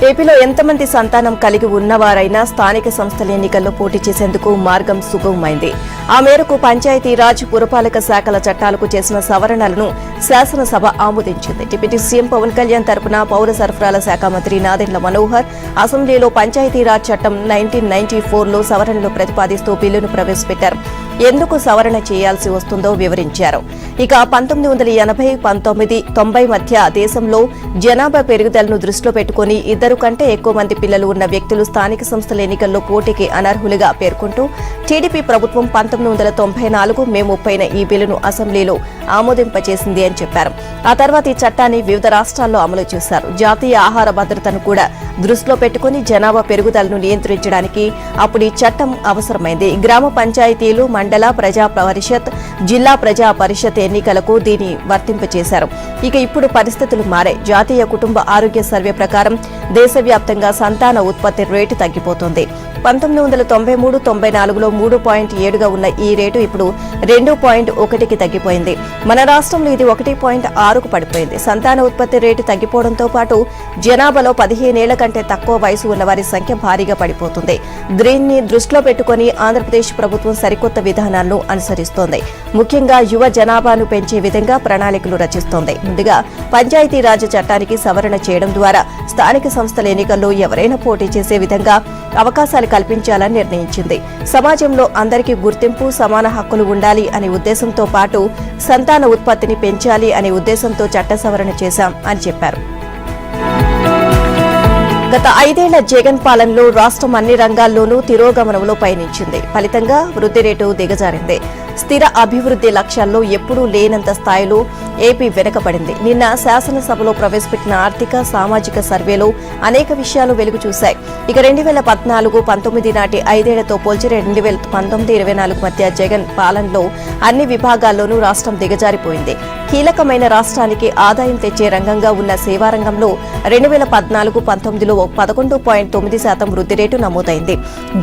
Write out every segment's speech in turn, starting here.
ఏపీలో ఎంతమంది సంతానం కలిగి ఉన్నవారైనా స్థానిక సంస్థల ఎన్నికల్లో పోటీ చేసేందుకు మార్గం సుగమమైంది. ఆ మేరకు పంచాయతీరాజ్ పురపాలక శాఖల చట్టాలకు చేసిన సవరణలను శాసనసభ ఆమోదించింది. డిప్యూటీ సీఎం పవన్ కళ్యాణ్ తరపున పౌర సరఫరాల శాఖ మంత్రి నాదెండ్ల మనోహర్ అసెంబ్లీలో పంచాయతీరాజ్ చట్టం 1994లో సవరణలు ప్రతిపాదిస్తూ బిల్లును ప్రవేశపెట్టారు. ఎందుకు సవరణ చేయాల్సి వస్తుందో వివరించారు. ఇక 1980, 1990 మధ్య దేశంలో జనాభా పెరుగుదలను దృష్టిలో పెట్టుకుని 2 కంటే ఎక్కువ మంది పిల్లలు ఉన్న వ్యక్తులు స్థానిక సంస్థల ఎన్నికల్లో పోటీకి అనర్హులుగా పేర్కొంటూ టీడీపీ ప్రభుత్వం 1994 మే 30న ఈ బిల్లును అసెంబ్లీలో ఆమోదింపచేసింది అని చెప్పారు. ఆ తర్వాత ఈ చట్టాన్ని వివిధ రాష్ట్రాల్లో అమలు చేశారు. జాతీయ ఆహార భద్రతను కూడా దృష్టిలో పెట్టుకుని జనాభా పెరుగుదలను నియంత్రించడానికి అప్పుడు ఈ చట్టం అవసరమైంది. గ్రామ పంచాయతీలు, మండల ప్రజా పరిషత్, జిల్లా ప్రజా పరిషత్ ఎన్నికలకు దీన్ని వర్తింపచేశారు. ఇక ఇప్పుడు పరిస్థితులు మారాయి. జాతీయ కుటుంబ ఆరోగ్య సర్వే ప్రకారం దేశవ్యాప్తంగా సంతాన ఉత్పత్తి రేటు తగ్గిపోతోంది. 1993-94లో 3.7గా ఉన్న ఈ రేటు ఇప్పుడు 2.1కి తగ్గిపోయింది. మన రాష్ట్రంలో ఇది 1.6కు పడిపోయింది. సంతాన ఉత్పత్తి రేటు తగ్గిపోవడంతో పాటు జనాభాలో 15 ఏళ్ల కంటే తక్కువ వయసు ఉన్న వారి సంఖ్య భారీగా పడిపోతుంది. దీన్ని దృష్టిలో పెట్టుకుని ఆంధ్రప్రదేశ్ ప్రభుత్వం సరికొత్త విధానాలను అనుసరిస్తోంది. ముఖ్యంగా యువ జనాభాను పెంచే విధంగా ప్రణాళికలు రచిస్తోంది. ముందుగా పంచాయతీరాజ్ చట్టానికి సవరణ చేయడం ద్వారా స్థానిక సంస్థల ఎన్నికల్లో ఎవరైనా పోటీ చేసే విధంగా అవకాశాలు కల్పించాలని నిర్ణయించింది. సమాజంలో అందరికీ గుర్తింపు, సమాన హక్కులు ఉండాలి అనే ఉద్దేశంతో పాటు సంతాన ఉత్పత్తిని పెంచాలి అనే ఉద్దేశంతో చట్ట సవరణ చేశాం అని చెప్పారు. గత 5 ఏళ్ల జగన్ పాలనలో రాష్ట్రం అన్ని రంగాల్లోనూ తిరోగమనంలో పయనించింది. ఫలితంగా వృద్ధి రేటు దిగజారింది. స్థిర అభివృద్ధి లక్ష్యాల్లో ఎప్పుడూ లేనంత స్థాయిలో ఏపీ వెనుకబడింది. నిన్న శాసనసభలో ప్రవేశపెట్టిన ఆర్థిక, సామాజిక సర్వేలో అనేక విషయాలు వెలుగు చూశాయి. ఇక 2014-19 నాటి 5 ఏళ్లతో పోల్చి 2019-24 మధ్య జగన్ పాలనలో అన్ని విభాగాల్లోనూ రాష్ట్రం దిగజారిపోయింది. కీలకమైన రాష్ట్రానికి ఆదాయం తెచ్చే రంగంగా ఉన్న సేవారంగంలో 2014-19లో 11.9% వృద్ధి రేటు నమోదైంది.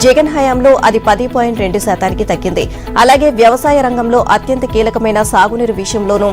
జగన్ హయాంలో అది 10.2%కి తగ్గింది. అలాగే వ్యవసాయ రంగంలో అత్యంత కీలకమైన సాగునీరు విషయంలోనూ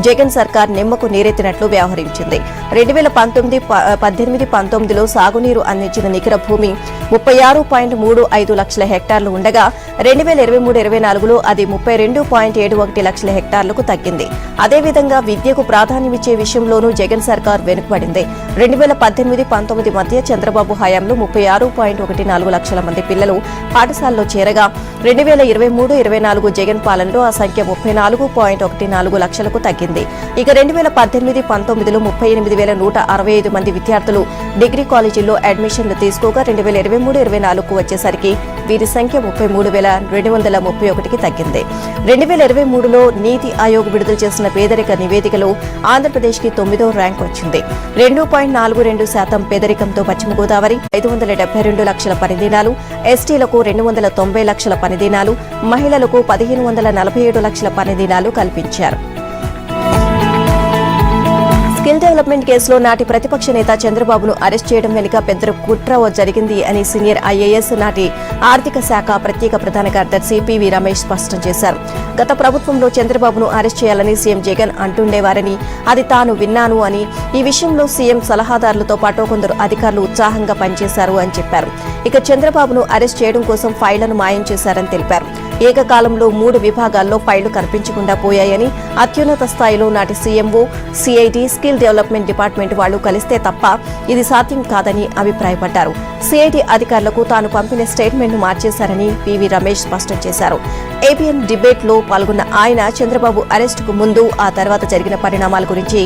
జగన్ సర్కార్ నిమ్మకు నీరెత్తినట్లు వ్యవహరించింది. 2018-19లో సాగునీరు అందించిన నికర భూమి 36.35 లక్షల హెక్టార్లు ఉండగా 2023-24లో అది 32.71 లక్షల హెక్టార్లకు తగ్గింది. అదేవిధంగా విద్యకు ప్రాధాన్యమిచ్చే విషయంలోనూ జగన్ సర్కార్ వెనుకబడింది. 2018-19 మధ్య చంద్రబాబు హయాంలో 36.14 లక్షల మంది పిల్లలు పాఠశాలలో చేరగా 2023-24 జగన్ పాలనలో ఆ సంఖ్య 34.14 లక్షలకు తగ్గింది. ఇక 2018-19లో 38,165 మంది విద్యార్థులు డిగ్రీ కాలేజీల్లో అడ్మిషన్లు తీసుకోగా 2023-24కు వచ్చేసరికి వీరి సంఖ్య 33,231కి తగ్గింది. 2023లో నీతి ఆయోగ్ విడుదల చేసిన పేదరిక నివేదికలో ఆంధ్రప్రదేశ్కి 9వ ర్యాంక్ వచ్చింది. 2.42% పేదరికంతో పశ్చిమ గోదావరి 572 లక్షల పనిదినాలు, ఎస్టీలకు 290 లక్షల పనిదినాలు, మహిళలకు 1547 లక్షల పనిదినాలు కల్పించారు. స్కిల్ డెవలప్మెంట్ కేసులో నాటి ప్రతిపక్ష నేత చంద్రబాబును అరెస్ట్ చేయడం వెనుక పెద్ద కుట్ర జరిగింది అని సీనియర్ ఐఏఎస్, నాటి ఆర్థిక శాఖ ప్రత్యేక ప్రధాన కార్యదర్శి పివి రమేష్ స్పష్టం చేశారు. గత ప్రభుత్వంలో చంద్రబాబును అరెస్ట్ చేయాలని సీఎం జగన్ అంటుండేవారని, అది తాను విన్నాను అని, ఈ విషయంలో సీఎం సలహాదారులతో పాటు కొందరు అధికారులు ఉత్సాహంగా పనిచేశారు అని చెప్పారు. ఇక చంద్రబాబును అరెస్ట్ చేయడం కోసం ఫైళ్లను మాయం చేశారని తెలిపారు. ఏకకాలంలో 3 విభాగాల్లో ఫైళ్లు కనిపించకుండా పోయాయని, అత్యున్నత స్థాయిలో నాటి CMO, CID, skill development department వాళ్లు కలిస్తే తప్ప ఇది సాధ్యం కాదని అభిప్రాయపడ్డారు. సిఐడి అధికారులకు తాను పంపిన స్టేట్మెంట్ను మార్చేశారని పివి రమేష్ స్పష్టం చేశారు. ఏబిఎన్ డిబేట్లో పాల్గొన్న ఆయన చంద్రబాబు అరెస్టుకు ముందు, ఆ తర్వాత జరిగిన పరిణామాల గురించి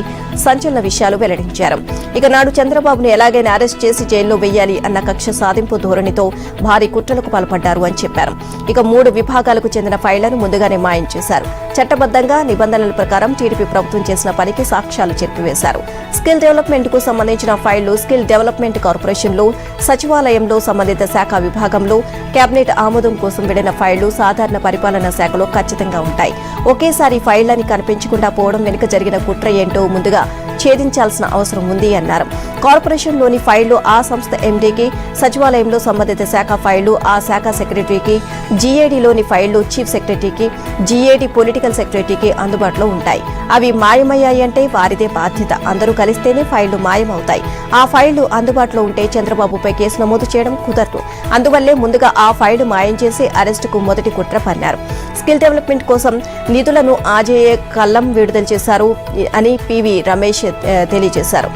సంచలన విషయాలు వెల్లడించారు. ఇక నాడు చంద్రబాబును ఎలాగైనా అరెస్ట్ చేసి జైల్లో వెయ్యాలి అన్న కక్ష సాధింపు ధోరణితో భారీ కుట్రలకు పాల్పడ్డారు అని చెప్పారు. ఇక 3 విభాగాలకు చెందిన ఫైళ్లను ముందుగానే మాయం చేశారు. చట్టబద్దంగా నిబంధనల ప్రకారం టీడీపీ ప్రభుత్వం చేసిన పనికి సాక్ష్యాలు చెప్పివేశారు. స్కిల్ డెవలప్మెంట్ కు సంబంధించిన ఫైళ్లు స్కిల్ డెవలప్మెంట్ కార్పొరేషన్లో, సచివాలయంలో, సంబంధిత శాఖ విభాగంలో, కేబినెట్ ఆమోదం కోసం వెళ్లిన ఫైళ్లు సాధారణ పరిపాలనా శాఖలో ఖచ్చితంగా ఉంటాయి. ఒకేసారి ఫైళ్లని కనిపించకుండా పోవడం వెనుక జరిగిన కుట్ర ఏంటో ముందుగా ఛేదించాల్సిన అవసరం ఉంది అన్నారు. కార్పొరేషన్లోని ఫైళ్లు ఆ సంస్థ ఎండీకి, సచివాలయంలో సంబంధిత శాఖ ఫైళ్లు ఆ శాఖ సెక్రటరీకి, జీఏడీలోని ఫైళ్లు చీఫ్ సెక్రటరీకి, జీఏడీ పొలిటికల్ సెక్రటరీకి అందుబాటులో ఉంటాయి. అవి మాయమయ్యాయంటే వారిదే బాధ్యత. అందరూ కలిస్తేనే ఫైళ్లు మాయమవుతాయి. ఆ ఫైళ్లు అందుబాటులో ఉంటే చంద్రబాబుపై కేసు నమోదు చేయడం కుదరదు. అందువల్లే ముందుగా ఆ ఫైళ్లు మాయం చేసి అరెస్టుకు మొదటి కుట్ర పన్నారు. స్కిల్ డెవలప్మెంట్ కోసం నిధులను ఆజేఏ కల్లం విడుదల చేశారు అని పివి రమేష్ తెలియజేశారు.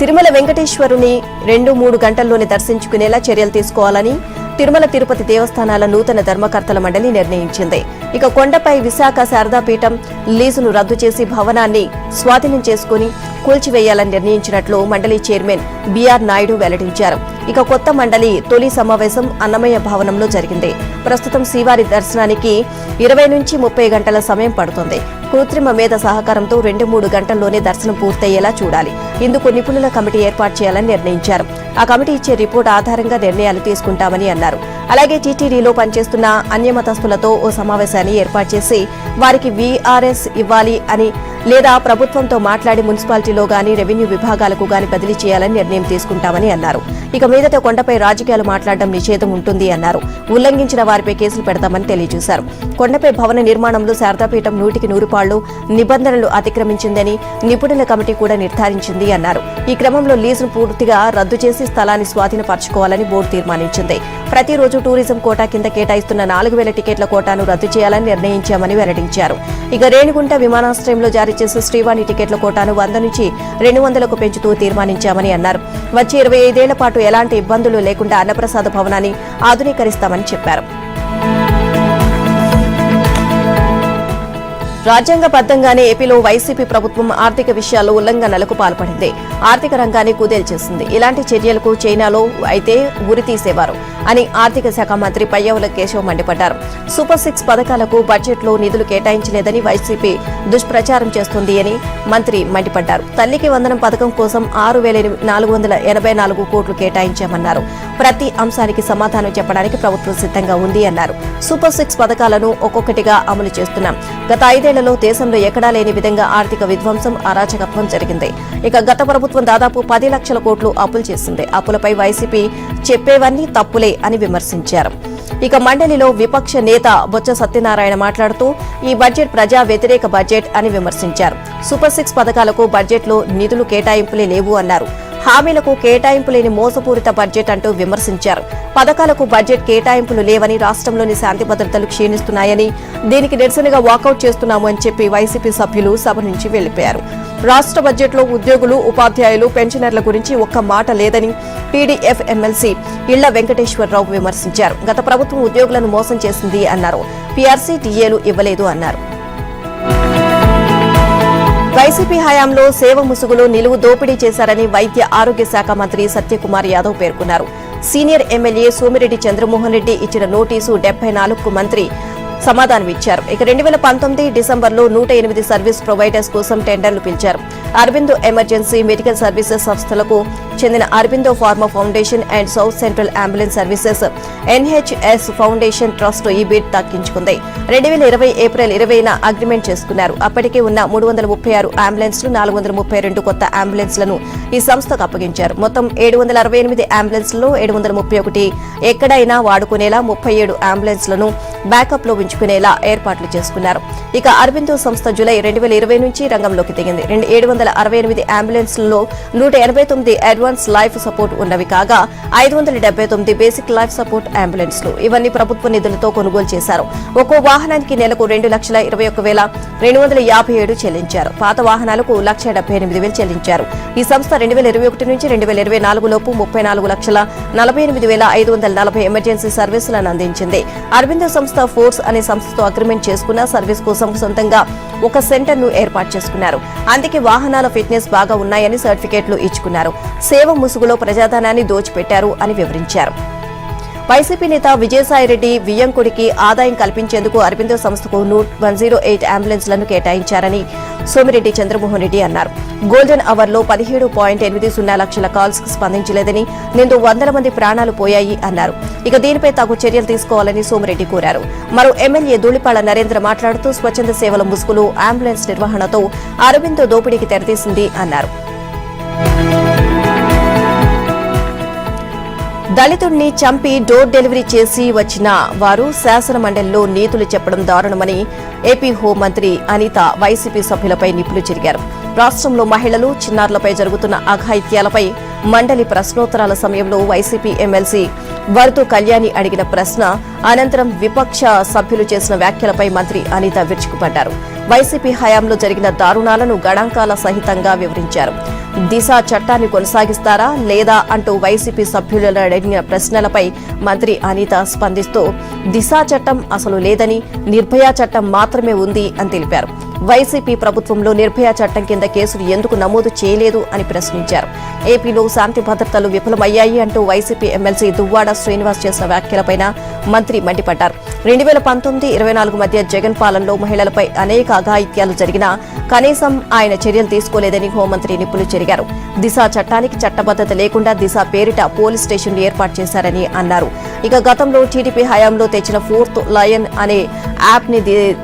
తిరుమల వెంకటేశ్వరుని 2-3 గంటల్లోనే దర్శించుకునేలా చర్యలు తీసుకోవాలని తిరుమల తిరుపతి దేవస్థానాల నూతన ధర్మకర్తల మండలి నిర్ణయించింది. ఇక కొండపై విశాఖ శారదాపీఠం లీజును రద్దు చేసి భవనాన్ని స్వాధీనం చేసుకుని కూల్చివేయాలని నిర్ణయించినట్లు మండలి చైర్మన్ బిఆర్ నాయుడు వెల్లడించారు. ఇక కొత్త మండలి తొలి సమావేశం అన్నమయ్య భవనంలో జరిగింది. ప్రస్తుతం శ్రీవారి దర్శనానికి 20 నుంచి 30 గంటల సమయం పడుతుంది. కృత్రిమ మేధ సహకారంతో 2-3 గంటల్లోనే దర్శనం పూర్తయ్యేలా చూడాలి. ఇందుకు నిపుణుల కమిటీ ఏర్పాటు చేయాలని నిర్ణయించారు. ఆ కమిటీ ఇచ్చే రిపోర్ట్ ఆధారంగా నిర్ణయాలు తీసుకుంటామని అన్నారు. అలాగే టీటీడీలో పనిచేస్తున్న అన్యమతస్థులతో ఓ సమావేశాన్ని ఏర్పాటు చేసి వారికి వీఆర్ఎస్ ఇవ్వాలి అని లేదా ప్రభుత్వంతో మాట్లాడి మున్సిపాలిటీలో గానీ రెవెన్యూ విభాగాలకు గానీ బదిలీ చేయాలని నిర్ణయం తీసుకుంటామని అన్నారు. ఇక మీదట కొండపై రాజకీయాలు మాట్లాడడం నిషేధం ఉంటుంది అన్నారు. ఉల్లంఘించిన వారిపై కేసులు పెడతామని తెలియజేశారు. కొండపై భవన నిర్మాణంలో శారదాపీఠం 100% పాళ్లు నిబంధనలు అతిక్రమించిందని నిపుణుల కమిటీ కూడా నిర్ధారించింది అన్నారు. ఈ క్రమంలో లీజును పూర్తిగా రద్దు చేసి స్థలాన్ని స్వాధీనపరచుకోవాలని బోర్డు తీర్మానించింది. ప్రతిరోజు టూరిజం కోటా కింద కేటాయిస్తున్న 4,000 టికెట్ల కోటాను రద్దు చేయాలని నిర్ణయించామని వెల్లడించారు. ఇక రేణిగుంట విమానాశ్రయంలో జారీ చేసే శ్రీవాణి టికెట్ల కోటాను 100 నుంచి 200లకు పెంచుతూ తీర్మానించామని అన్నారు. వచ్చే 25 ఏళ్ల పాటు ఎలాంటి ఇబ్బందులు లేకుండా అన్నప్రసాద భవనాన్ని ఆధునీకరిస్తామని చెప్పారు. రాజ్యాంగబద్దంగానే ఏపీలో వైసీపీ ప్రభుత్వం ఆర్థిక విషయాల్లో ఉల్లంఘనలకు పాల్పడింది. ఆర్థిక రంగాన్ని కుదేలు చేసింది. ఇలాంటి చర్యలకు చైనాలో అయితే ఉరితీసేవారు అని ఆర్థిక శాఖ మంత్రి పయ్యావుల కేశవ్ మండిపడ్డారు. సూపర్ 6 పథకాలకు బడ్జెట్లో నిధులు కేటాయించలేదని వైసీపీ దుష్ప్రచారం చేస్తుంది అని మంత్రి మండిపడ్డారు. తల్లికి వందనం పథకం కోసం 6,484 కోట్లు కేటాయించామన్నారు. ప్రతి అంశానికి సమాధానం చెప్పడానికి ప్రభుత్వం సిద్ధంగా ఉంది అన్నారు. సూపర్ 6 పథకాలను ఒక్కొక్కటిగా అమలు చేస్తున్నాం. గత 5 ఏళ్లలో దేశంలో ఎక్కడా లేని విధంగా ఆర్థిక విధ్వంసం, అరాచకత్వం జరిగింది. ఇక గత ప్రభుత్వం దాదాపు 10 లక్షల కోట్లు అప్పులు చేసింది. అప్పులపై వైసీపీ చెప్పేవన్నీ తప్పులే అని విమర్శించారు. ఇక మండలిలో విపక్ష నేత బొత్స సత్యనారాయణ మాట్లాడుతూ ఈ బడ్జెట్ ప్రజా వ్యతిరేక బడ్జెట్ అని విమర్శించారు. సూపర్ 6 పథకాలకు బడ్జెట్లో నిధులు కేటాయింపులే లేవు అన్నారు. హామీలకు కేటాయింపు లేని మోసపూరిత బడ్జెట్ అంటూ విమర్శించారు. పథకాలకు బడ్జెట్ కేటాయింపులు లేవని, రాష్ట్రంలోని శాంతి భద్రతలు క్షీణిస్తున్నాయని, దీనికి నిరసనగా వాకౌట్ చేస్తున్నాము అని చెప్పి వైసీపీ సభ్యులు సభ నుంచి వెళ్లిపోయారు. రాష్ట్ర బడ్జెట్లో ఉద్యోగులు, ఉపాధ్యాయులు, పెన్షనర్ల గురించి ఒక్క మాట లేదని పీడీఎఫ్ ఎమ్మెల్సీ ఇళ్ల వెంకటేశ్వరరావు విమర్శించారు. గత ప్రభుత్వం ఉద్యోగులను మోసం చేసింది అన్నారు. పీఆర్సీ, టీఏలు ఇవ్వలేదు అన్నారు. వైసీపీ హయాంలో సేవ ముసుగులో నిలువు దోపిడీ చేశారని వైద్య ఆరోగ్య శాఖ మంత్రి సత్యకుమార్ యాదవ్ పేర్కొన్నారు. సీనియర్ ఎమ్మెల్యే సోమిరెడ్డి చంద్రమోహన్ రెడ్డి ఇచ్చిన నోటీసు 74కు మంత్రి సమాధానమిచ్చారు. ఇక 2019 డిసెంబర్లో 108 సర్వీస్ ప్రొవైడర్స్ కోసం టెండర్లు పిలిచారు. అరబిందో ఎమర్జెన్సీ మెడికల్ సర్వీసెస్ సంస్థలకు చెందిన Aurobindo pharma foundation and south central ambulance services NHS foundation trust ఈ బిడ్ దక్కించుకుంది. 2020 ఏప్రిల్ 20న అగ్రిమెంట్ చేసుకున్నారు. అప్పటికే ఉన్న 336 అంబులెన్స్లు, 432 కొత్త అంబులెన్స్లను ఈ సంస్థకు అప్పగించారు. మొత్తం 768 అంబులెన్స్లలో 731 ఎక్కడైనా వాడుకునేలా, 37 అంబులెన్స్లను బ్యాకప్ లో ఉంచుకునేలా ఏర్పాట్లు చేసుకున్నారు. ఇక అరబిందో సంస్థ జూలై 2020 నుంచి రంగంలోకి దిగింది. 768 అంబులెన్స్లలో 189 అడ్వాన్స్ లైఫ్ సపోర్ట్ ఉన్నవి కాగా 579 బేసిక్ లైఫ్ సపోర్ట్ అంబులెన్స్లు. ఇవన్నీ ప్రభుత్వ నిధులతో కొనుగోలు చేశారు. ఒక్కో వాహనానికి నెలకు 2,21,257 చెల్లించారు. పాత వాహనాలకు 1,78,000 చెల్లించారు. ఈ సంస్థ 2021 నుంచి 2024 లోపు 34,48,540 ఎమర్జెన్సీ సర్వీసులను అందించింది. అరబిందో సంస్థ ఫోర్స్ అనే సంస్థతో అగ్రిమెంట్ చేసుకున్న సర్వీస్ కోసం సొంతంగా ఒక సెంటర్ను ఏర్పాటు చేసుకున్నారు. అందుకే వాహనాల ఫిట్నెస్ బాగా ఉన్నాయని సర్టిఫికేట్లు ఇచ్చుకున్నారు. సేవ ముసుగులో ప్రజాధనాన్ని దోచిపెట్టారు అని వివరించారు. వైసీపీ నేత విజయసాయిరెడ్డి వియ్యంకుడికి ఆదాయం కల్పించేందుకు అరబిందో సంస్థకు 108 అంబులెన్స్లను కేటాయించారని సోమిరెడ్డి చంద్రమోహన్ రెడ్డి అన్నారు. గోల్డెన్ అవర్లో 17.80 లక్షల కాల్స్ కు స్పందించలేదని దీంతో వందల మంది ప్రాణాలు పోయాయి అన్నారు. ఇక దీనిపై తగు చర్యలు తీసుకోవాలని సోమిరెడ్డి కోరారు. మరో ఎమ్మెల్యే ధూళిపాళ్ల నరేంద్ర మాట్లాడుతూ స్వచ్ఛంద సేవల ముసుగులో అంబులెన్స్ నిర్వహణతో అరబిందో దోపిడీకి తెరతీసింది అన్నారు. దళితుడిని చంపి డోర్ డెలివరీ చేసి వచ్చిన వారు శాసన మండలిలో నీతులు చెప్పడం దారుణమని ఏపీ హోంమంత్రి అనిత వైసీపీ సభ్యులపై నిప్పులు చెరిగారు. రాష్ట్రంలో మహిళలు, చిన్నారులపై జరుగుతున్న అఘాయిత్యాలపై మండలి ప్రశ్నోత్తరాల సమయంలో వైసీపీ ఎమ్మెల్సీ వరదు కళ్యాణి అడిగిన ప్రశ్న అనంతరం విపక్ష సభ్యులు చేసిన వ్యాఖ్యలపై మంత్రి అనిత విరుచుకుపడ్డారు. వైసీపీ హయాంలో జరిగిన దారుణాలను గణాంకాల సహితంగా వివరించారు. దిశ చట్టాన్ని కొనసాగిస్తారా లేదా అంటూ వైసీపీ సభ్యులను అడిగిన ప్రశ్నలపై మంత్రి అనిత స్పందిస్తూ దిశ చట్టం అసలు లేదని, నిర్భయ చట్టం మాత్రమే ఉంది అని తెలిపారు. వైసీపీ ప్రభుత్వంలో నిర్భయ చట్టం కింద కేసులు ఎందుకు నమోదు చేయలేదు అని ప్రశ్నించారు. ఏపీలో శాంతి భద్రతలు విఫలమయ్యాయి అంటూ వైసీపీ ఎమ్మెల్సీ దువ్వాడ శ్రీనివాస్ చేసిన వ్యాఖ్యలపై మంత్రి మండిపడ్డారు. 2019-24 మధ్య జగన్ పాలనలో మహిళలపై అనేక అఘాయిత్యాలు జరిగినా కనీసం ఆయన చర్యలు తీసుకోలేదని హోంమంత్రి నిప్పులు చెరిగారు. దిశ చట్టానికి చట్టబద్దత లేకుండా దిశ పేరిట పోలీస్ స్టేషన్లు ఏర్పాటు చేశారని అన్నారు. ఇక గతంలో టీడీపీ హయాంలో తెచ్చిన 4th లయన్ అనే యాప్ ని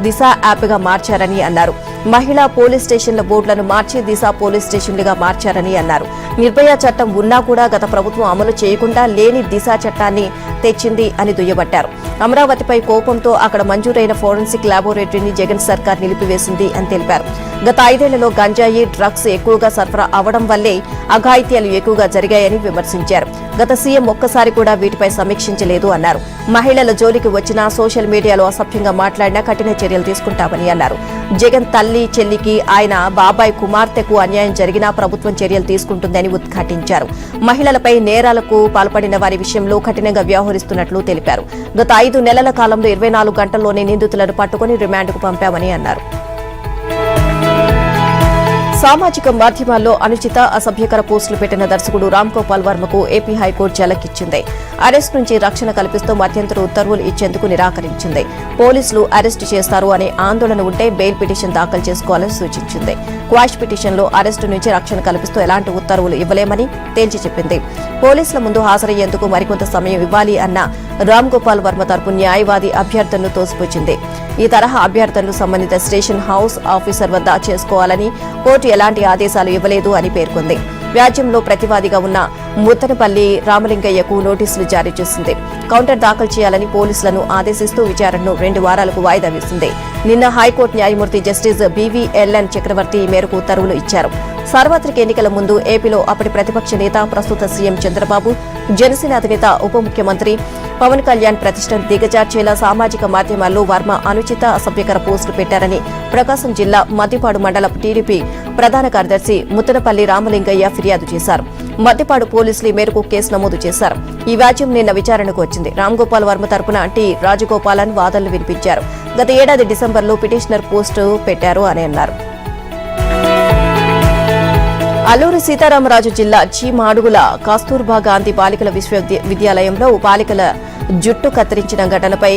దిశ యాప్ గా మార్చారని అన్నారు. మహిళా పోలీస్ స్టేషన్ల బోర్డులను మార్చి దిశ పోలీస్ స్టేషన్లుగా మార్చారని అన్నారు. నిర్భయ చట్టం ఉన్నా కూడా గత ప్రభుత్వం అమలు చేయకుండా లేని దిశ చట్టాన్ని తెచ్చింది అని దుయ్యబట్టారు. అమరావతిపై కోపంతో అక్కడ మంజూరైన ఫోరెన్సిక్ ల్యాబొరేటరీని జగన్ సర్కార్ నిలిపివేసింది అని తెలిపారు. గత 5 ఏళ్లలో గంజాయి, డ్రగ్స్ ఎక్కువగా సరఫరా అవడం వల్లే అఘాయిత్యాలు ఎక్కువగా జరిగాయని విమర్శించారు. గత సీఎం ఒక్కసారి కూడా వీటిపై సమీక్షించలేదు అన్నారు. మహిళల జోలికి వచ్చినా సోషల్ మీడియాలో అసభ్యంగా మాట్లాడినా కఠిన చర్యలు తీసుకుంటామని అన్నారు. జగన్ తల్లి, చెల్లికి, ఆయన బాబాయ్ కుమార్తెకు అన్యాయం జరిగినా ప్రభుత్వం చర్యలు తీసుకుంటుందని ఉద్ఘాటించారు. మహిళలపై నేరాలకు పాల్పడిన వారి విషయంలో కఠినంగా వ్యవహరిస్తున్నట్లు తెలిపారు. గత 5 నెలల కాలంలో 24 గంటల్లోనే నిందితులను పట్టుకుని రిమాండ్కు పంపామని అన్నారు. సామాజిక మాధ్యమాల్లో అనుచిత, అసభ్యకర పోస్టులు పెట్టిన దర్శకుడు రామ్ గోపాల్ వర్మకు ఏపీ హైకోర్టు జలకిచ్చింది. అరెస్ట్ నుంచి రక్షణ కల్పిస్తూ మధ్యంతర ఉత్తర్వులు ఇచ్చేందుకు నిరాకరించింది. పోలీసులు అరెస్టు చేస్తారు అనే ఆందోళన ఉంటే బెయిల్ పిటిషన్ దాఖలు చేసుకోవాలని సూచించింది. క్వాష్ పిటిషన్లో అరెస్టు నుంచి రక్షణ కల్పిస్తూ ఎలాంటి ఉత్తర్వులు ఇవ్వలేమని తేల్చి చెప్పింది. పోలీసుల ముందు హాజరయ్యేందుకు మరికొంత సమయం ఇవ్వాలి అన్న రామ్ గోపాల్ వర్మ తరపు న్యాయవాది అభ్యర్థనను తోసిపుచ్చింది. ఈ తరహా అభ్యర్థనలు సంబంధిత స్టేషన్ హౌస్ ఆఫీసర్ వద్ద చేసుకోవాలని కోర్టు ఎలాంటి ఆదేశాలు ఇవ్వలేదు అని పేర్కొంది. వ్యాజ్యంలో ప్రతివాదిగా ఉన్న ముత్తనపల్లి రామలింగయ్యకు నోటీసులు జారీ చేసింది. కౌంటర్ దాఖలు చేయాలని పోలీసులను ఆదేశిస్తూ విచారణను 2 వారాలకు వాయిదా వేసింది. నిన్న హైకోర్టు న్యాయమూర్తి జస్టిస్ BVLN చక్రవర్తి ఈ మేరకు ఉత్తర్వులు ఇచ్చారు. సార్వత్రిక ఎన్నికల ముందు ఏపీలో అప్పటి ప్రతిపక్ష నేత, ప్రస్తుత సీఎం చంద్రబాబు, జనసేన అధినేత ఉప ముఖ్యమంత్రి పవన్ కళ్యాణ్ ప్రతిష్టను దిగజార్చేలా సామాజిక మాధ్యమాల్లో వర్మ అనుచిత, అసభ్యకర పోస్టులు పెట్టారని ప్రకాశం జిల్లా మద్దిపాడు మండల టీడీపీ ప్రధాన కార్యదర్శి ముత్తనపల్లి రామలింగయ్య ఫిర్యాదు చేశారు. మద్దిపాడు పోలీసులు ఈ మేరకు కేసు నమోదు చేశారు. ఈ వ్యాజ్యం నిన్న విచారణకు వచ్చింది. రామ్ గోపాల్ వర్మ తరపున టి రాజగోపాలన్ వాదనలు వినిపించారు. గత ఏడాది డిసెంబర్లో పిటిషనర్ పోస్టు పెట్టారు అని అన్నారు. అల్లూరి సీతారామరాజు జిల్లా జి మాడుగుల కస్తూర్బా గాంధీ బాలికల విశ్వవిద్యాలయంలో బాలికల జుట్టు కత్తిరించిన ఘటనపై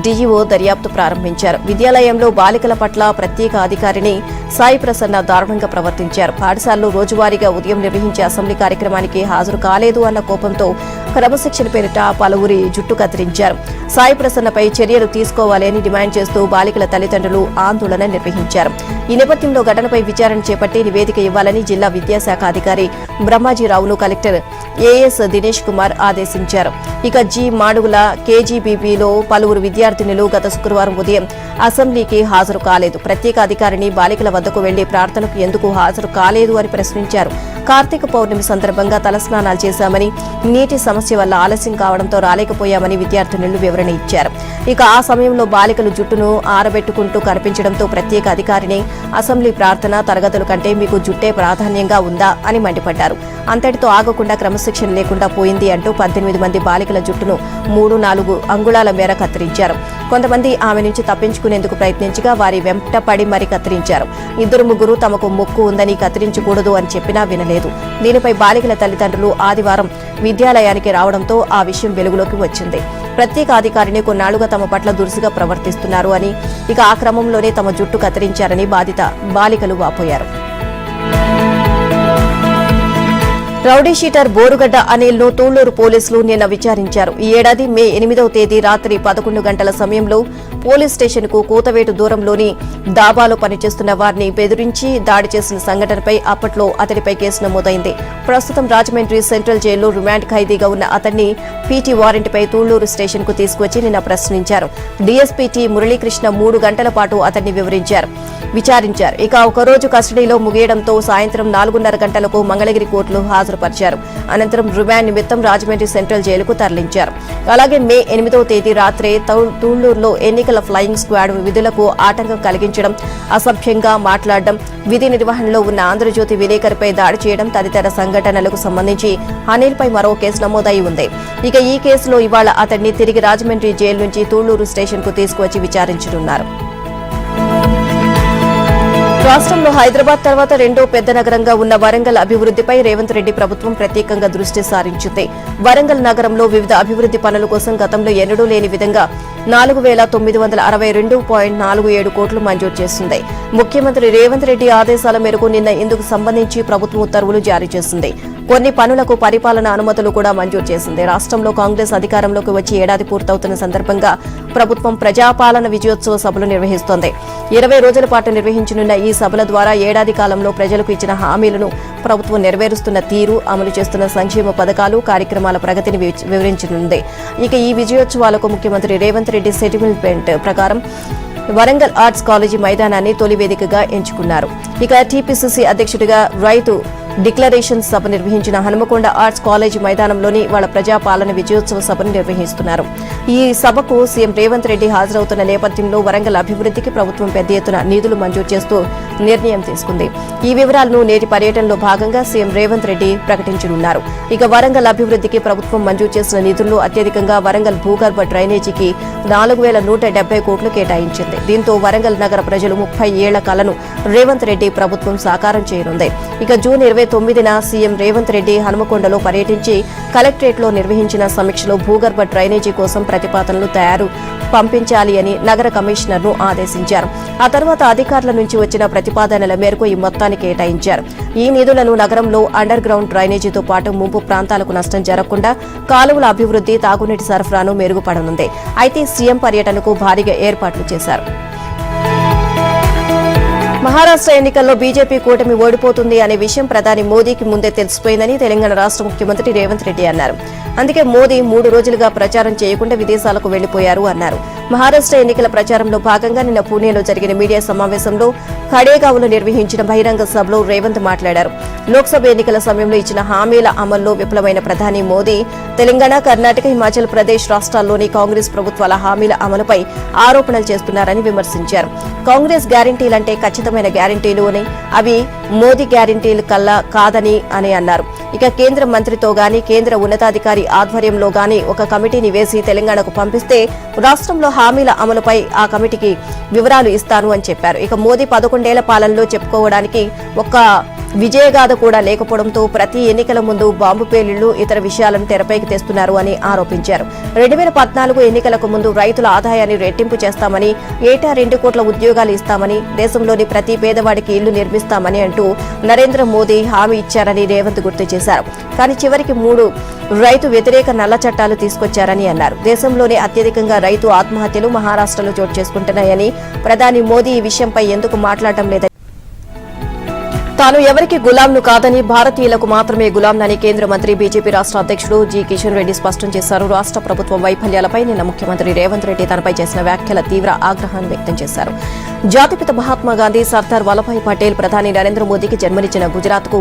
డీఈఓ దర్యాప్తు ప్రారంభించారు. విద్యాలయంలో బాలికల పట్ల ప్రత్యేక అధికారిని సాయి ప్రసన్న దారుణంగా ప్రవర్తించారు. పాఠశాలలో రోజువారీగా ఉదయం నిర్వహించే అసెంబ్లీ కార్యక్రమానికి హాజరు కాలేదు అన్న కోపంతో క్రమశిక్షణ పేరిట పలువురి జుట్టు కత్తిరించారు. సాయి ప్రసన్నపై చర్యలు తీసుకోవాలి అని డిమాండ్ చేస్తూ బాలికల తల్లిదండ్రులు ఆందోళన నిర్వహించారు. ఈ నేపథ్యంలో ఘటనపై విచారణ చేపట్టి నివేదిక ఇవ్వాలని జిల్లా విద్యాశాఖ అధికారి బ్రహ్మాజీరావును కలెక్టర్ ఏఎస్ దినేష్ కుమార్ ఆదేశించారు. ఇక జి మాడుగుల కేజీబీబీలో పలువురు విద్యార్థినులు గత శుక్రవారం ఉదయం అసెంబ్లీకి హాజరు కాలేదు. ప్రత్యేక అధికారిని బాలికల వద్దకు వెళ్లి ప్రార్థనకు ఎందుకు హాజరు కాలేదు అని ప్రశ్నించారు. కార్తీక పౌర్ణమి సందర్భంగా తలస్నానాలు చేశామని, నీటి సమస్య వల్ల ఆలస్యం కావడంతో రాలేకపోయామని విద్యార్థినులు వివరణ ఇచ్చారు. ఇక ఆ సమయంలో బాలికలు జుట్టును ఆరబెట్టుకుంటూ కనిపించడంతో ప్రత్యేక అధికారిని అసెంబ్లీ ప్రార్థన తరగతుల కంటే మీకు జుట్టే ప్రాధాన్యంగా ఉందా అని మండిపడ్డారు. అంతటితో ఆగకుండా క్రమశిక్షణ లేకుండా పోయింది అంటూ 18 మంది బాలికల జుట్టును 3-4 అంగుళాల మేర కత్తిరించారు. కొంతమంది ఆమె నుంచి తప్పించుకునేందుకు ప్రయత్నించగా వారి వెంట పడి మరీ కత్తిరించారు. 2-3 తమకు మొక్కు ఉందని కత్తిరించకూడదు అని చెప్పినా వినలేదు. దీనిపై బాలికల తల్లిదండ్రులు ఆదివారం విద్యాలయానికి రావడంతో ఆ విషయం వెలుగులోకి వచ్చింది. ప్రత్యేక అధికారిని కొన్నాళ్లుగా తమ పట్ల దురుసుగా ప్రవర్తిస్తున్నారు అని, ఇక ఆ క్రమంలోనే తమ జుట్టు కత్తిరించారని బాధిత బాలికలు వాపోయారు. రౌడీ షీటర్ బోరుగడ్డ అనిల్ ను తూళ్లూరు పోలీసులు నిన్న విచారించారు. ఈ ఏడాది మే 8వ తేదీ రాత్రి 11 గంటల సమయంలో పోలీస్ స్టేషన్ కు కూతవేటు దూరంలోని దాబాలో పనిచేస్తున్న వారిని బెదిరించి దాడి చేసిన సంఘటనపై అప్పట్లో అతడిపై కేసు నమోదైంది. ప్రస్తుతం రాజమండ్రి సెంట్రల్ జైల్లో రిమాండ్ ఖైదీగా ఉన్న అతన్ని పీటీ వారెంట్పై తూళ్లూరు స్టేషన్ కు తీసుకువచ్చి నిన్న ప్రశ్నించారు. డీఎస్పీ టి మురళీకృష్ణ 3 గంటల పాటు అతన్ని విచారించారు. ఇక ఒకరోజు కస్టడీలో ముగియడంతో సాయంత్రం 4:30 గంటలకు మంగళగిరి కోర్టులో హాజరుపరిచారు. అనంతరం రిమాండ్ నిమిత్తం రాజమండ్రి సెంట్రల్ జైలుకు తరలించారు. అలాగే మే 8వ తేదీ రాత్రే తూళ్లూరులో ఎన్నికల ఫ్లయింగ్ స్క్వాడ్ విధులకు ఆటంకం కలిగించడం, అసభ్యంగా మాట్లాడడం, విధి నిర్వహణలో ఉన్న ఆంధ్రజ్యోతి విలేకరిపై దాడి చేయడం తదితర సంఘటనలకు సంబంధించి అనిల్ పై మరో కేసు నమోదై ఉంది. ఇక ఈ కేసులో ఇవాళ అతన్ని తిరిగి రాజమండ్రి జైలు నుంచి తూళ్లూరు స్టేషన్ కు తీసుకువచ్చి విచారించనున్నారు. రాష్ట్రంలో హైదరాబాద్ తర్వాత రెండో పెద్ద నగరంగా ఉన్న వరంగల్ అభివృద్దిపై రేవంత్ రెడ్డి ప్రభుత్వం ప్రత్యేకంగా దృష్టి సారించింది. వరంగల్ నగరంలో వివిధ అభివృద్ది పనుల కోసం గతంలో ఎన్నడూ లేని విధంగా 4,962.47 కోట్లు మంజూరు చేసింది. ముఖ్యమంత్రి రేవంత్ రెడ్డి ఆదేశాల మేరకు నిన్న ఇందుకు సంబంధించి ప్రభుత్వం ఉత్తర్వులు జారీ చేసింది. కొన్ని పనులకు పరిపాలన అనుమతులు కూడా మంజూరు చేసింది. రాష్ట్రంలో కాంగ్రెస్ అధికారంలోకి వచ్చి ఏడాది పూర్తవుతున్న సందర్భంగా ప్రభుత్వం ప్రజాపాలన విజయోత్సవ సభలు నిర్వహిస్తోంది. 20 రోజుల పాటు నిర్వహించనున్న ఈ సభల ద్వారా ఏడాది కాలంలో ప్రజలకు ఇచ్చిన హామీలను ప్రభుత్వం నెరవేరుస్తున్న తీరు, అమలు చేస్తున్న సంక్షేమ పథకాలు, కార్యక్రమాల ప్రగతిని వివరించనుంది. ఇక ఈ విజయోత్సవాలకు ముఖ్యమంత్రి రేవంత్ రెడ్డి సెటిల్మెంట్ ప్రకారం వరంగల్ ఆర్ట్స్ కాలేజీ మైదానాన్ని తొలి వేదికగా ఎంచుకున్నారు. ఇక టీపీసీసీ అధ్యక్షుడిగా రైతు డిక్లరేషన్ సభ నిర్వహించిన హనుమకొండ ఆర్ట్స్ కాలేజీ మైదానంలోని వాళ్ళ ప్రజాపాలన విజయోత్సవ సభను నిర్వహిస్తున్నారు. ఈ సభకు సీఎం రేవంత్ రెడ్డి హాజరవుతున్న నేపథ్యంలో వరంగల్ అభివృద్దికి ప్రభుత్వం పెద్ద ఎత్తున నిధులు మంజూరు చేస్తూ నిర్ణయం తీసుకుంది. ఈ వివరాలను నేటి పర్యటనలో భాగంగా సీఎం రేవంత్ రెడ్డి ప్రకటించనున్నారు. ఇక వరంగల్ అభివృద్దికి ప్రభుత్వం మంజూరు చేసిన నిధుల్లో అత్యధికంగా వరంగల్ భూగర్భ డ్రైనేజీకి 4,170 కోట్లు కేటాయించింది. దీంతో వరంగల్ నగర ప్రజలు 30 ఏళ్ల కలను రేవంత్ రెడ్డి ప్రభుత్వం సాకారం చేయనుంది. ఇక జూన్ 29న సీఎం రేవంత్ రెడ్డి హనుమకొండలో పర్యటించి కలెక్టరేట్లో నిర్వహించిన సమీక్షలో భూగర్భ డ్రైనేజీ కోసం ప్రతిపాదనలు పంపించాలి అని నగర కమిషనర్ను ఆదేశించారు. ఆ తర్వాత అధికారుల నుంచి వచ్చిన ప్రతిపాదనల మేరకు ఈ మొత్తాన్ని కేటాయించారు. ఈ నిధులను నగరంలో అండర్ గ్రౌండ్ డ్రైనేజీతో పాటు ముంపు ప్రాంతాలకు నష్టం జరగకుండా కాలువల అభివృద్ది, తాగునీటి సరఫరాను మెరుగుపడనుంది. అయితే సీఎం పర్యటనకు భారీగా ఏర్పాట్లు చేశారు. మహారాష్ట్ర ఎన్నికల్లో బీజేపీ కూటమి ఓడిపోతుంది అనే విషయం ప్రధాని మోదీకి ముందే తెలిసిపోయిందని తెలంగాణ రాష్ట్ర ముఖ్యమంత్రి రేవంత్ రెడ్డి అన్నారు. అందుకే మోదీ 3 రోజులుగా ప్రచారం చేయకుండా విదేశాలకు వెళ్లిపోయారు అన్నారు. మహారాష్ట్ర ఎన్నికల ప్రచారంలో భాగంగా నిన్న పూణేలో జరిగిన మీడియా సమావేశంలో ఖడేగావ్లో నిర్వహించిన బహిరంగ సభలో రేవంత్ మాట్లాడారు. లోక్సభ ఎన్నికల సమయంలో ఇచ్చిన హామీల అమల్లో విఫలమైన ప్రధాని మోదీ తెలంగాణ, కర్ణాటక, హిమాచల్ ప్రదేశ్ రాష్ట్రాల్లోని కాంగ్రెస్ ప్రభుత్వాల హామీల అమలుపై ఆరోపణలు చేస్తున్నారని విమర్శించారు. కాంగ్రెస్ గ్యారంటీలంటే ఖచ్చితమైన గ్యారంటీలు అని, అవి మోదీ గ్యారంటీలు కల్లా కాదని అని అన్నారు. ఇక కేంద్ర మంత్రితో గాని, కేంద్ర ఉన్నతాధికారి ఆధ్వర్యంలో గాని ఒక కమిటీని వేసి తెలంగాణకు పంపిస్తే రాష్ట్రంలో హామీల అమలుపై ఆ కమిటీకి వివరాలు ఇస్తాను అని చెప్పారు. ఇక మోదీ 11 ఏళ్ల పాలనలో చెప్పుకోవడానికి ఒక్క విజయగాథ కూడా లేకపోవడంతో ప్రతి ఎన్నికల ముందు బాంబు పేలుళ్లు, ఇతర విషయాలను తెరపైకి తెస్తున్నారు అని ఆరోపించారు. 2014 ఎన్నికలకు ముందు రైతుల ఆదాయాన్ని రెట్టింపు చేస్తామని, ఏటా 2 కోట్ల ఉద్యోగాలు ఇస్తామని, దేశంలోని ప్రతి పేదవాడికి ఇల్లు నిర్మిస్తామని అంటూ నరేంద్ర మోదీ హామీ ఇచ్చారని రేవంత్ గుర్తు చేశారు. కానీ చివరికి 3 రైతు వ్యతిరేక నల్ల చట్టాలు తీసుకొచ్చారని అన్నారు. దేశంలోనే అత్యధికంగా రైతు ఆత్మహత్యలు మహారాష్ట్రలో చోటు చేసుకుంటున్నాయని, ప్రధాని మోదీ ఈ విషయంపై ఎందుకు మాట్లాడటం లేదని, తాను ఎవరికి గులాంను కాదని భారతీయులకు మాత్రమే గులాంనని కేంద్ర మంత్రి బీజేపీ రాష్ట్ర అధ్యక్షుడు జి కిషన్ రెడ్డి స్పష్టం చేశారు. రాష్ట్ర ప్రభుత్వం వైఫల్యాలపై నిన్న ముఖ్యమంత్రి రేవంత్ రెడ్డి తనపై చేసిన వ్యాఖ్యల తీవ్ర ఆగ్రహాన్ని వ్యక్తం చేశారు. జాతిపిత మహాత్మాగాంధీ, సర్దార్ వల్లభాయ్ పటేల్ ప్రధాని నరేంద్ర మోదీకి జన్మనిచ్చిన గుజరాత్ కు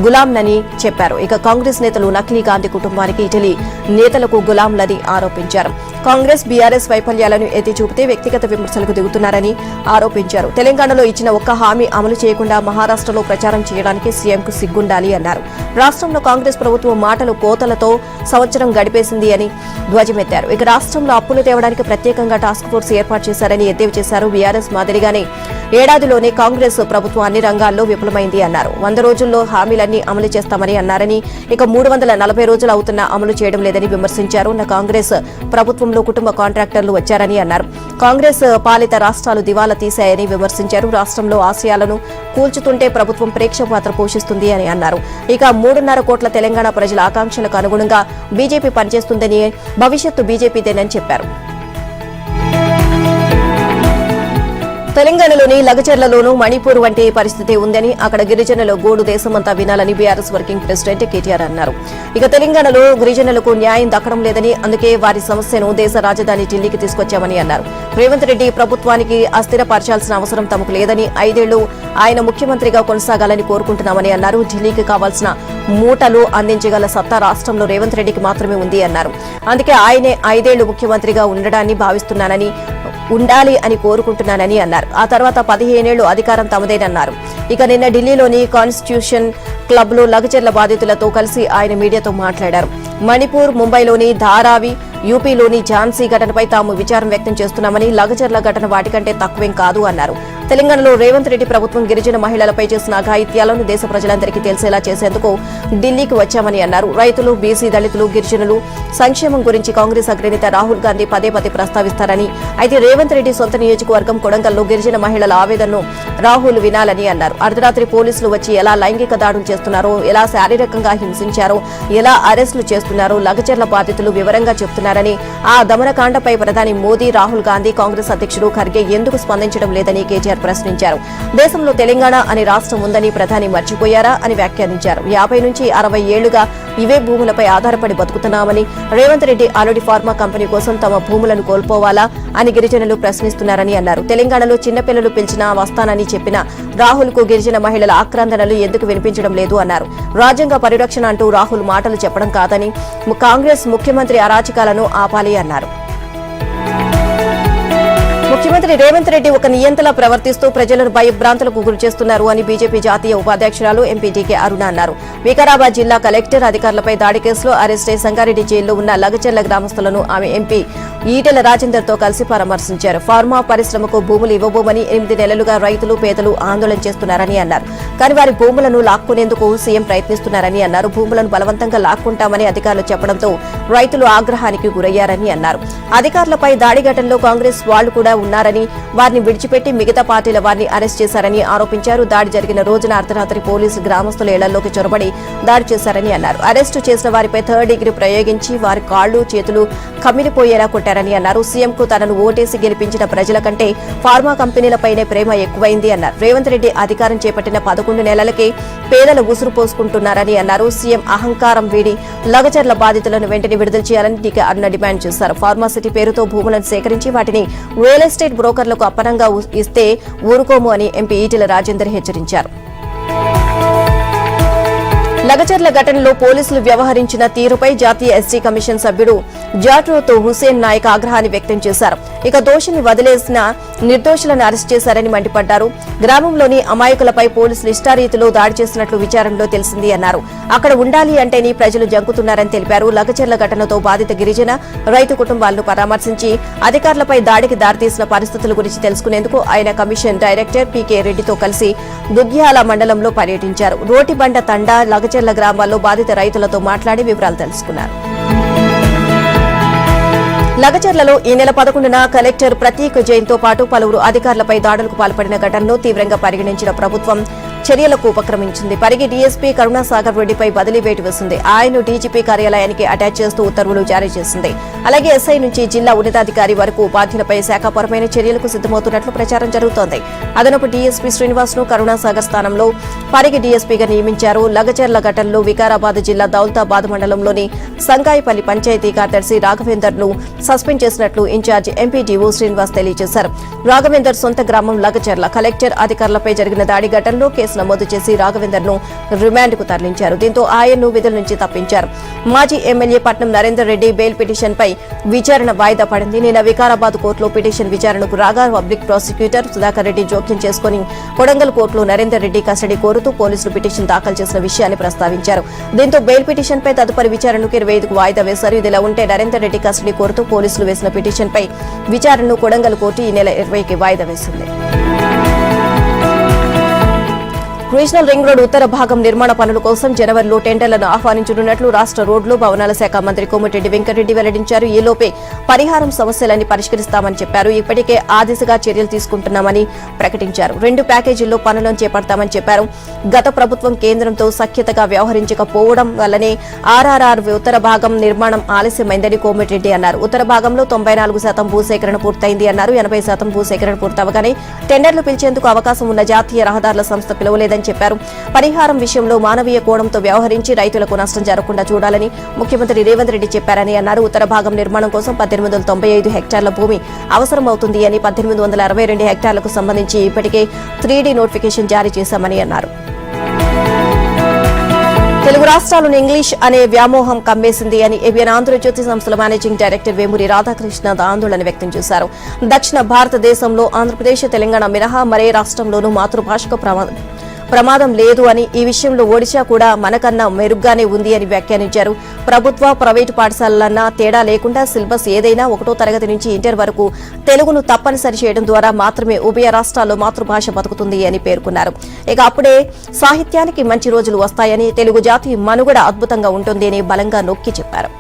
గులాంనని చెప్పారు. ఇక కాంగ్రెస్ నేతలు నకిలీ గాంధీ కుటుంబానికి, ఇటలీ నేతలకు గులాంలని ఆరోపించారు. కాంగ్రెస్, బీఆర్ఎస్ వైఫల్యాలను ఎత్తి చూపితే వ్యక్తిగత విమర్శలకు దిగుతున్నారని ఆరోపించారు. తెలంగాణలో ఇచ్చిన ఒక్క హామీ అమలు చేయకుండా మహారాష్ట్రలో ప్రచారం చేయడానికి సీఎంకు సిగ్గుండాలి అన్నారు. రాష్ట్రంలో కాంగ్రెస్ ప్రభుత్వం మాటలు కోతలతో సంవత్సరం గడిపేసింది అని ధ్వజమెత్తారు. ఇక రాష్ట్రంలో అప్పులు తేవడానికి ప్రత్యేకంగా టాస్క్ ఫోర్స్ ఏర్పాటు చేశారని ఎద్దేవా చేశారు. బీఆర్ఎస్ మాదిరిగానే ఏడాదిలోనే కాంగ్రెస్ ప్రభుత్వం అన్ని రంగాల్లో విఫలమైంది అన్నారు. 100 రోజుల్లో హామీలన్నీ అమలు చేస్తామని అన్నారని, ఇక 340 రోజులు అవుతున్నా అమలు చేయడం లేదని విమర్శించారు. కాంగ్రెస్ ప్రభుత్వం ప్రభుత్వంలో కుటుంబ కాంట్రాక్టర్లు వచ్చారని అన్నారు. కాంగ్రెస్ పాలిత రాష్ట్రాలు దివాలా తీశాయని విమర్శించారు. రాష్ట్రంలో ఆశయాలను కూల్చుతుంటే ప్రభుత్వం ప్రేక్షక పాత్ర పోషిస్తుంది అని అన్నారు. ఇక 3.5 కోట్ల తెలంగాణ ప్రజల ఆకాంక్షలకు అనుగుణంగా బీజేపీ పనిచేస్తుందని, భవిష్యత్తు బీజేపీదేనని చెప్పారు. తెలంగాణలోని లగచర్లలోనూ మణిపూర్ వంటి పరిస్థితి ఉందని, అక్కడ గిరిజనుల గోడు దేశమంతా వినాలని బీఆర్ఎస్ వర్కింగ్ ప్రెసిడెంట్ కేటీఆర్ అన్నారు. ఇక తెలంగాణలో గిరిజనులకు న్యాయం దక్కడం లేదని, అందుకే వారి సమస్యను దేశ రాజధాని ఢిల్లీకి తీసుకొచ్చామని అన్నారు. రేవంత్ రెడ్డి ప్రభుత్వానికి అస్థిరపరచాల్సిన అవసరం తమకు లేదని, 5 ఏళ్లు ఆయన ముఖ్యమంత్రిగా కొనసాగాలని కోరుకుంటున్నామని అన్నారు. ఢిల్లీకి కావాల్సిన మూటలు అందించగల సత్తా రాష్ట్రంలో రేవంత్ రెడ్డికి మాత్రమే ఉంది అన్నారు. అందుకే ఆయనే 5 ఏళ్లు ముఖ్యమంత్రిగా ఉండడాన్ని భావిస్తున్నానని, ఉండాలి అని కోరుకుంటున్నానని అన్నారు. ఆ తర్వాత 15 ఏళ్లు అధికారం తమదేనన్నారు. ఇక నిన్న ఢిల్లీలోని కాన్స్టిట్యూషన్ క్లబ్ లో లగచర్ల బాధితులతో కలిసి ఆయన మీడియాతో మాట్లాడారు. మణిపూర్, ముంబైలోని ధారావి, యూపీలోని ఝాన్సీ ఘటనపై తాము విచారం వ్యక్తం చేస్తున్నామని, లగచర్ల ఘటన వాటికంటే తక్కువేం కాదు అన్నారు. తెలంగాణలో రేవంత్ రెడ్డి ప్రభుత్వం గిరిజన మహిళలపై చేసిన అఘాయిత్యాలను దేశ ప్రజలందరికీ తెలిసేలా చేసేందుకు ఢిల్లీకి వచ్చామని అన్నారు. రైతులు, బీసీ, దళితులు, గిరిజనులు సంక్షేమం గురించి కాంగ్రెస్ అగ్రనేత రాహుల్ గాంధీ పదే ప్రస్తావిస్తారని, అయితే రేవంత్ రెడ్డి సొంత నియోజకవర్గం కొడంగల్లో గిరిజన మహిళల ఆవేదనను రాహుల్ వినాలని అన్నారు. అర్ధరాత్రి పోలీసులు వచ్చి ఎలా లైంగిక దాడులు చేస్తున్నారో, ఎలా శారీరకంగా హింసించారో, ఎలా అరెస్టులు చేస్తున్నారో లగచర్ల బాధితులు వివరంగా చెబుతున్నారని, ఆ దమనకాండపై ప్రధాని మోదీ, రాహుల్ గాంధీ, కాంగ్రెస్ అధ్యక్షుడు ఖర్గే ఎందుకు స్పందించడం లేదని కేటీఆర్ ప్రశ్నించారు. దేశంలో తెలంగాణ అనే రాష్ట్రం ఉందని ప్రధాని మర్చిపోయారా అని వ్యాఖ్యానించారు. 50 నుంచి 60 ఏళ్లుగా ఇవే భూములపై ఆధారపడి బతుకుతున్నామని, Revanth Reddy already pharma company కోసం తమ భూములను కోల్పోవాలా అని గిరిజనులు ప్రశ్నిస్తున్నారని అన్నారు. తెలంగాణలో చిన్నపిల్లలు పిలిచినా వస్తానని చెప్పిన రాహుల్ కు గిరిజన మహిళల ఆక్రందనలు ఎందుకు వినిపించడం లేదు అన్నారు. రాజ్యాంగ పరిరక్షణ అంటూ రాహుల్ మాటలు చెప్పడం కాదని, కాంగ్రెస్ ముఖ్యమంత్రి అరాచకాలను ఆపాలి అన్నారు. ముఖ్యమంత్రి రేవంత్ రెడ్డి ఒక నియంతలా ప్రవర్తిస్తూ ప్రజలను భయభ్రాంతులకు గురి చేస్తున్నారు అని బీజేపీ జాతీయ ఉపాధ్యక్షురాలు ఎంపీ డీకే అరుణ అన్నారు. వికారాబాద్ జిల్లా కలెక్టర్ అధికారులపై దాడి కేసులో అరెస్టై సంగారెడ్డి జైల్లో ఉన్న లగచర్ల గ్రామస్తులను ఆమె ఎంపీ ఈటెల రాజేందర్ తో కలిసి పరామర్శించారు. ఫార్మా పరిశ్రమకు భూములు ఇవ్వబోమని 8 నెలలుగా రైతులు, పేదలు ఆందోళన చేస్తున్నారని అన్నారు. కానీ వారి భూములను లాక్కునేందుకు సీఎం ప్రయత్నిస్తున్నారని అన్నారు. భూములను బలవంతంగా లాక్కుంటామని అధికారులు చెప్పడంతో రైతులు ఆగ్రహానికి గురయ్యారని అన్నారు. అధికారులపై దాడి ఘటనలో కాంగ్రెస్ వాళ్లు కూడా ఉన్నారని, వారిని విడిచిపెట్టి మిగతా పార్టీల వారిని అరెస్ట్ చేశారని ఆరోపించారు. దాడి జరిగిన రోజున అర్ధరాత్రి పోలీసు గ్రామస్తుల ఇళ్లలోకి చొరబడి దాడి చేశారని అన్నారు. అరెస్టు చేసిన వారిపై 3rd డిగ్రీ ప్రయోగించి వారి కాళ్లు, చేతులు కమిలిపోయేలా కొట్టారని అన్నారు. సీఎం కు తనను ఓటేసి గెలిపించిన ప్రజల కంటే ఫార్మా కంపెనీలపైనే ప్రేమ ఎక్కువైంది అన్నారు. రేవంత్ రెడ్డి అధికారం చేపట్టిన 11 నెలలకే పేదలు ఉసురు పోసుకుంటున్నారని అన్నారు. సీఎం అహంకారం వీడి లగచర్ల బాధితులను వెంటనే విడుదల చేయాలని డీకే అరుణ డిమాండ్ చేశారు. ఫార్మాసిటీ పేరుతో భూములను సేకరించి వాటిని రియల్ ఎస్టేట్ బ్రోకర్లకు అప్పనంగా ఇస్తే ఊరుకోము అని ఎంపీ ఈటెల రాజేందర్ హెచ్చరించారు. లగచర్ల ఘటనలో పోలీసులు వ్యవహరించిన తీరుపై జాతీయ ఎస్టీ కమిషన్ సభ్యుడు జాట్రోతో హుసేన్ నాయక్ ఆగ్రహాన్ని వ్యక్తం చేశారు. ఇక దోషిని వదిలేసిన నిర్దోషులను అరెస్ట్ చేశారని మండిపడ్డారు. గ్రామంలోని అమాయకులపై పోలీసులు ఇష్టారీతిలో దాడి చేసినట్లు విచారణలో తెలిసింది అన్నారు. అక్కడ ఉండాలి అంటేనే ప్రజలు జంకుతున్నారని తెలిపారు. లగచర్ల ఘటనతో బాధిత గిరిజన, రైతు కుటుంబాలను పరామర్శించి అధికారులపై దాడికి దారితీసిన పరిస్థితుల గురించి తెలుసుకునేందుకు ఆయన కమిషన్ డైరెక్టర్ పీకే రెడ్డితో కలిసి దుగ్గ్యాల మండలంలో పర్యటించారు. రోటిబండ తండా, లగచర్ల గ్రామాల్లో బాధిత రైతులతో మాట్లాడి వివరాలు తెలుసుకున్నారు. లగచర్లలో ఈ నెల 11న కలెక్టర్ ప్రతీక్ జైన్ తో పాటు పలువురు అధికారులపై దాడులకు పాల్పడిన ఘటనను తీవ్రంగా పరిగణించిన ప్రభుత్వం చర్యలకు ఉపక్రమించింది. పరిగి డీఎస్పీ కరుణాసాగర్ రెడ్డిపై బదిలీ వేటు వేసింది. ఆయన డీజీపీ కార్యాలయానికి అటాచ్ చేస్తూ ఉత్తర్వులు జారీ చేసింది. అలాగే ఎస్ఐ నుంచి జిల్లా ఉన్నతాధికారి వరకు బాధ్యులపై శాఖపరమైన చర్యలకు సిద్దమవుతున్నట్లు ప్రచారం జరుగుతోంది. అదనపు డీఎస్పీ శ్రీనివాస్ ను కరుణాసాగర్ స్థానంలో పరిగి డీఎస్పీగా నియమించారు. లగచర్ల ఘటనలో వికారాబాద్ జిల్లా దౌలతాబాద్ మండలంలోని సంకాయపల్లి పంచాయతీ కార్యదర్శి రాఘవేందర్ ను సస్పెండ్ చేసినట్లు ఇన్ఛార్జి ఎంపీడీఓ శ్రీనివాస్ తెలియజేశారు. రాఘవేందర్ సొంత గ్రామం లగచర్ల. కలెక్టర్ అధికారులపై జరిగిన దాడి ఘటనలో కేసు నమోదు చేసి రాఘవేందర్ ను రిమాండ్ కు తరలించారు. దీంతో ఆయన్ను విధుల నుంచి తప్పించారు. మాజీ MLA Patnam Narender Reddy bail petition పై విచారణ వాయిదా పడింది. నిన్న వికారాబాద్ కోర్టులో పిటిషన్ విచారణకు రాగా పబ్లిక్ ప్రాసిక్యూటర్ సుధాకర్ రెడ్డి జోక్యం చేసుకుని కొడంగల్ కోర్టులో నరేందర్ రెడ్డి కస్టడీ కోరుతూ పోలీసులు పిటిషన్ దాఖలు చేసిన విషయాన్ని ప్రస్తావించారు. దీంతో బెయిల్ పిటిషన్ పై తదుపరి విచారణకు 25కు వాయిదా వేశారు. ఇదిలా ఉంటే నరేందర్ రెడ్డి కస్టడీ కోరుతూ పోలీసులు వేసిన పిటిషన్ పై విచారణను కొడంగల్ కోర్టు ఈ నెల 20కి వాయిదా వేసింది. రీజనల్ రింగ్ రోడ్ ఉత్తర భాగం నిర్మాణ పనుల కోసం జనవరిలో టెండర్లను ఆహ్వానించనున్నట్లు రాష్ట్ర రోడ్లు భవనాల శాఖ మంత్రి కోమటిరెడ్డి వెంకటరెడ్డి వెల్లడించారు. ఈలోపే పరిహారం సమస్యలన్నీ పరిష్కరిస్తామని చెప్పారు. ఇప్పటికే ఆ దిశగా చర్యలు తీసుకుంటున్నామని ప్రకటించారు. 2 ప్యాకేజీల్లో పనులను చేపడతామని చెప్పారు. గత ప్రభుత్వం కేంద్రంతో సఖ్యతగా వ్యవహరించకపోవడం వల్లనే ఆర్ఆర్ఆర్ ఉత్తర భాగం నిర్మాణం ఆలస్యమైందని కోమటిరెడ్డి అన్నారు. ఉత్తర భాగంలో 94% భూసేకరణ పూర్తయింది అన్నారు. 80% భూసేకరణ పూర్తవగానే టెండర్లు పిలిచేందుకు అవకాశం ఉన్న జాతీయ రహదారుల సంస్థ పిలువలేదని చెప్పారు. పరిహారం విషయంలో మానవీయ కోణంతో వ్యవహరించి రైతులకు నష్టం జరగకుండా చూడాలని ముఖ్యమంత్రి రేవంత్ రెడ్డి చెప్పారని అన్నారు. ఉత్తర భాగం నిర్మాణం కోసం 1895 హెక్టార్ల భూమి అవసరమవుతుంది అని 1862 హెక్టార్లకు సంబంధించి ఇప్పటికే 3D నోటిఫికేషన్ జారీ చేశామని అన్నారు. తెలుగు రాష్ట్రాలను ఇంగ్లీష్ అనే వ్యామోహం కమ్మేసింది అని ఏబిఎన్ ఆంధ్రజ్యోతి సంస్థల మేనేజింగ్ డైరెక్టర్ వేమూరి రాధాకృష్ణ ఆందోళన వ్యక్తం చేశారు. దక్షిణ భారతదేశంలో ఆంధ్రప్రదేశ్, తెలంగాణ మినహా మరే రాష్ట్రంలోనూ మాతృభాషకు ప్రమాదం లేదు అని, ఈ విషయంలో ఒడిశా కూడా మనకన్నా మెరుగ్గానే ఉంది అని వ్యాఖ్యానించారు. ప్రభుత్వ, ప్రైవేటు పాఠశాలలన్నా తేడా లేకుండా సిలబస్ ఏదైనా 1వ తరగతి నుంచి ఇంటర్ వరకు తెలుగును తప్పనిసరి చేయడం ద్వారా మాత్రమే ఉభయ రాష్ట్రాల్లో మాతృభాష బతుకుతుంది అని పేర్కొన్నారు. ఇక అప్పుడే సాహిత్యానికి మంచి రోజులు వస్తాయని, తెలుగు జాతి మనుగడ అద్భుతంగా ఉంటుంది అని బలంగా నొక్కి చెప్పారు.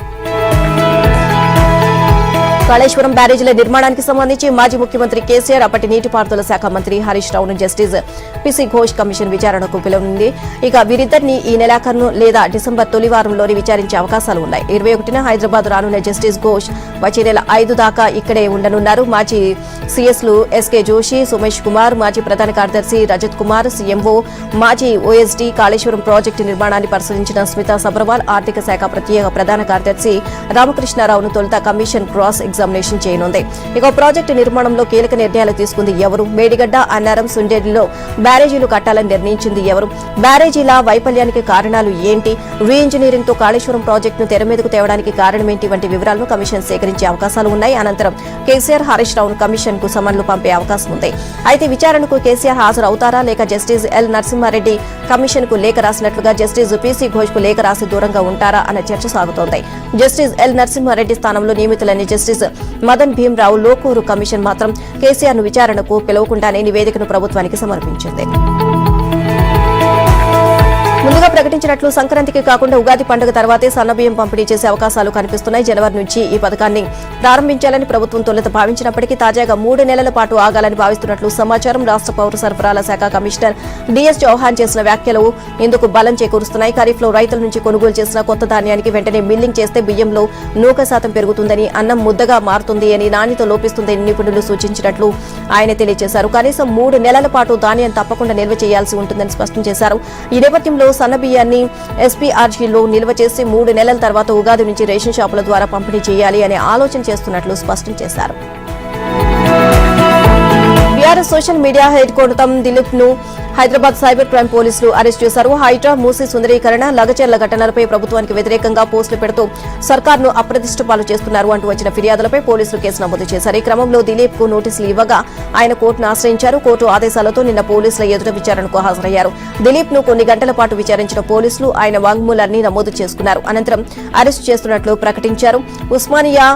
కాళేశ్వరం బ్యారేజీల నిర్మాణానికి సంబంధించి మాజీ ముఖ్యమంత్రి కేసీఆర్, అప్పటి నీటిపారుదల శాఖ మంత్రి హరీష్ రావును జస్టిస్ పిసి ఘోష్ కమిషన్ విచారణకు పిలువనుంది. ఇక వీరిద్దరిని ఈ నెలాఖరును లేదా డిసెంబర్ తొలి వారంలోనే విచారించే అవకాశాలు ఉన్నాయి. 21న హైదరాబాద్ రానున్న జస్టిస్ ఘోష్ వచ్చే నెల 5 దాకా ఇక్కడే ఉండనున్నారు. మాజీ సీఎస్లు ఎస్కే జోషి, సోమేష్ కుమార్, మాజీ ప్రధాన కార్యదర్శి రజత్ కుమార్, సీఎంఓ, మాజీ ఓఎస్డీ, కాళేశ్వరం ప్రాజెక్టు నిర్మాణాన్ని పరిశీలించిన స్మితా సబర్వాల్, ఆర్థిక శాఖ ప్రత్యేక ప్రధాన కార్యదర్శి రామకృష్ణారావును తొలుత కమిషన్ క్రాస్ ఎగ్జామినేషన్ చేయనుంది. ఇక ప్రాజెక్టు నిర్మాణంలో కీలక నిర్ణయాలు తీసుకుంది ఎవరు? మేడిగడ్డ, అన్నారం, సుండేడిలో బ్యారేజీలు కట్టాలని నిర్ణయించింది ఎవరు? బ్యారేజీల వైఫల్యానికి కారణాలు ఏంటి? రీ ఇంజనీరింగ్ తో కాళేశ్వరం ప్రాజెక్టును తెర మీదకు తేవడానికి కారణమేంటి వంటి వివరాలను కమిషన్ సేకరించే అవకాశాలు ఉన్నాయి. అనంతరం కేసీఆర్, హరీష్ రావును కమిషన్ కు సమన్లు పంపే అవకాశం ఉంది. అయితే విచారణకు కేసీఆర్ హాజరవుతారా లేక జస్టిస్ ఎల్ నరసింహారెడ్డి కమిషన్ కు లేఖ రాసినట్లుగా జస్టిస్ పిసి ఘోష్ కు లేఖ రాసి దూరంగా ఉంటారా అన్న చర్చ సాగుతోంది. జస్టిస్ ఎల్ నరసింహారెడ్డి స్థానంలో నియమితులైన జస్టిస్ మదన్ భీమ్రావు లోకూరు కమిషన్ మాత్రం కేసీఆర్ ను విచారణకు పిలవకుండానే నివేదికను ప్రభుత్వానికి సమర్పించింది. ముందుగా ప్రకటించినట్లు సంక్రాంతికి కాకుండా ఉగాది పండుగ తర్వాతే సన్నబియ్యం పంపిణీ చేసే అవకాశాలు కనిపిస్తున్నాయి. జనవరి నుంచి ఈ పథకాన్ని ప్రారంభించాలని ప్రభుత్వం తొలుత భావించినప్పటికీ తాజాగా 3 నెలల పాటు ఆగాలని భావిస్తున్నట్లు సమాచారం. రాష్ట్ర పౌర సరఫరాల శాఖ కమిషనర్ డిఎస్ చౌహాన్ చేసిన వ్యాఖ్యలు ఇందుకు బలం చేకూరుస్తున్నాయి. ఖరీఫ్ లో రైతుల నుంచి కొనుగోలు చేసిన కొత్త ధాన్యానికి వెంటనే మిల్లింగ్ చేస్తే బియ్యంలో నూక శాతం పెరుగుతుందని, అన్నం ముద్దగా మారుతుంది అని, నాణ్యత లోపిస్తుందని నిపుణులు సూచించినట్లు ఆయన తెలియజేశారు. కనీసం 3 నెలల పాటు ధాన్యం తప్పకుండా నిల్వ చేయాల్సి ఉంటుందని స్పష్టం చేశారు. ఈ నేపథ్యంలో సన్నబియ్యాన్ని ఎస్పీఆర్జీలో నిల్వ చేసి 3 నెలల తర్వాత ఉగాది నుంచి రేషన్ షాపుల ద్వారా పంపిణీ చేయాలి అనే ఆలోచన చేస్తున్నట్లు స్పష్టం చేశారు. BRS social media head Kotam Dilip ను హైదరాబాద్ సైబర్ క్రైమ్ పోలీసులు అరెస్ట్ చేశారు. హైడ్రా, మూసీ సుందరీకరణ, లగచర్ల ఘటనలపై ప్రభుత్వానికి వ్యతిరేకంగా పోస్టులు పెడుతూ సర్కార్ను అప్రతిష్ట పాలు చేస్తున్నారు అంటూ వచ్చిన ఫిర్యాదులపై పోలీసులు కేసు నమోదు చేశారు. ఈ క్రమంలో దిలీప్ కు నోటీసులు ఇవ్వగా ఆయన కోర్టును ఆశ్రయించారు. కోర్టు ఆదేశాలతో నిన్న పోలీసుల ఎదుట విచారణకు హాజరయ్యారు. దిలీప్ ను కొన్ని గంటల పాటు విచారించిన పోలీసులు ఆయన వాంగ్మూలాన్ని నమోదు చేసుకున్నారు. అనంతరం అరెస్టు చేస్తున్నట్లు ప్రకటించారు. ఉస్మానియా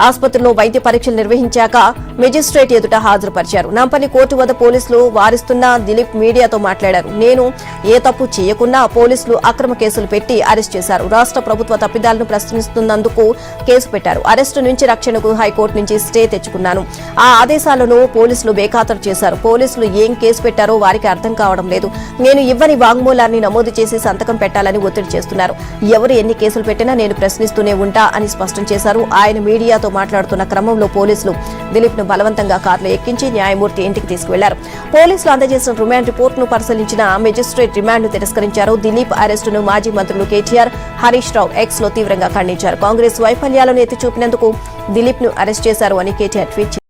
ఆసుపత్రిలో వైద్య పరీక్షలు నిర్వహించాక మెజిస్ట్రేట్ ఎదుట హాజరుపరిచారు. నాంపల్లి కోర్టు వద్ద పోలీసులు వారిస్తున్న దిలీప్ మీడియాతో మాట్లాడారు. నేను ఏ తప్పు చేయకున్నా పోలీసులు అక్రమ కేసులు పెట్టి అరెస్ట్ చేశారు. రాష్ట్ర ప్రభుత్వ తప్పిదాలను ప్రశ్నిస్తున్నందుకు కేసు పెట్టారు. అరెస్టు నుంచి రక్షణకు హైకోర్టు నుంచి స్టే తెచ్చుకున్నాను. ఆ ఆదేశాలను పోలీసులు బేఖాతరు చేశారు. పోలీసులు ఏం కేసు పెట్టారో వారికి అర్థం కావడం లేదు. నేను ఇవ్వని వాంగ్మూలాన్ని నమోదు చేసి సంతకం పెట్టాలని ఒత్తిడి చేస్తున్నారు. ఎవరు ఎన్ని కేసులు పెట్టినా నేను ప్రశ్నిస్తూనే ఉంటా అని స్పష్టం చేశారు. ఆయన మీడియాతో మాట్లాడుతున్న క్రమంలో పోలీసులు దిలీప్ ను బలవంతంగా కారులో ఎక్కించి న్యాయమూర్తి ఇంటికి తీసుకువెళ్లారు. పోలీసులు అందజేసిన రిమాండ్ రిపోర్టును పరిశీలించిన మెజిస్ట్రేట్ రిమాండ్ ను తిరస్కరించారు. దిలీప్ అరెస్టును మాజీ మంత్రులు కేటీఆర్, హరీష్ రావు ఎక్స్ లో తీవ్రంగా ఖండించారు. కాంగ్రెస్ వైఫల్యాలను ఎత్తి చూపినందుకు దిలీప్ ను అరెస్ట్ చేశారు అని కేటీఆర్ ట్వీట్